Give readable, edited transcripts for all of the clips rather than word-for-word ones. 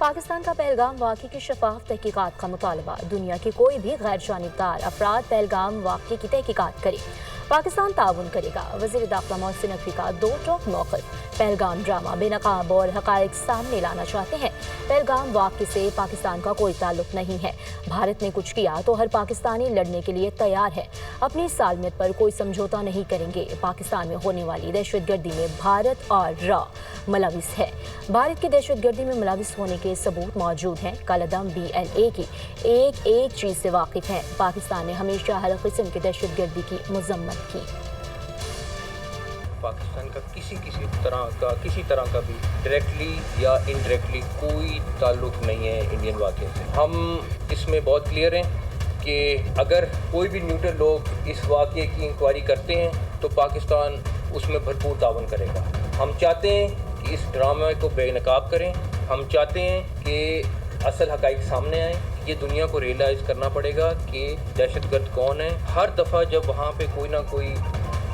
पाकिस्तान का पहलगाम वाक़े की शफाफ तहकीकात का मुतालबा। दुनिया के कोई भी गैर जानिबदार अफराद पहलगाम वाक़े की तहकीकात करे, पाकिस्तान ताउन करेगा। वज़ीर दाखिला मोहसिन नकवी का दो टोक मौक़िफ़। पहलगाम ड्रामा बेनकाब और हक़ाइक़ सामने लाना चाहते हैं। पहलगाम वाक़े से पाकिस्तान का कोई ताल्लुक नहीं है। भारत ने कुछ किया तो हर पाकिस्तानी लड़ने के लिए तैयार है। अपनी सालमियत पर कोई समझौता नहीं करेंगे। पाकिस्तान में होने वाली दहशतगर्दी में भारत और रॉ मुलविस है। भारत की दहशतगर्दी में मुलविस होने के सबूत मौजूद हैं। कालादम BLA की एक चीज़ से वाकिफ़ हैं। पाकिस्तान ने हमेशा हर किस्म की दहशतगर्दी की मज़म्मत की। पाकिस्तान का किसी तरह का भी डायरेक्टली या इनडायरेक्टली कोई ताल्लुक नहीं है इंडियन वाक़े से। हम इसमें बहुत क्लियर हैं कि अगर कोई भी न्यूट्रल लोग इस वाक़े की इंक्वायरी करते हैं तो पाकिस्तान उसमें भरपूर तावन करेगा। हम चाहते हैं कि इस ड्रामे को बेनकाब करें। हम चाहते हैं कि असल हक़ाइक़ सामने आए। ये दुनिया को रियलाइज़ करना पड़ेगा कि दहशतगर्द कौन है। हर दफ़ा जब वहाँ पे कोई ना कोई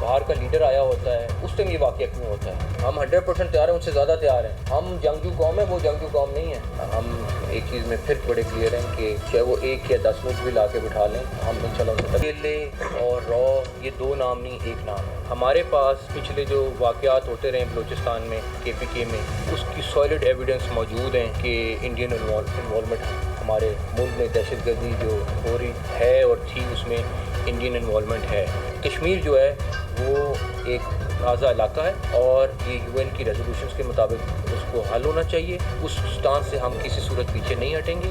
बाहर का लीडर आया होता है उस टाइम ये वाक़या क्यों होता है। हम 100% तैयार हैं, उनसे ज़्यादा तैयार हैं। हम जंगजू कौम है, वो जंगजू कौम नहीं है। हम एक चीज़ में फिर बड़े क्लियर हैं कि चाहे वो 1 या 10 मुल्क भी ला के बिठा लें, हम इंशाल्लाह उनसे PLA और रॉ ये दो नाम नहीं, एक नाम है। हमारे पास पिछले जो वाक़यात होते रहे बलूचिस्तान में KPK में, उसकी सॉलिड एविडेंस मौजूद हैं कि इंडियन इन्वॉल्वमेंट हमारे मुल्क में दहशतगर्दी जो हो रही है और थी उसमें इंडियन इन्वॉल्वमेंट है। कश्मीर जो है वो एक ताज़ा इलाका है और ये UN की रेजोल्यूशंस के मुताबिक उसको हल होना चाहिए। उस स्टांस से हम किसी सूरत पीछे नहीं हटेंगे।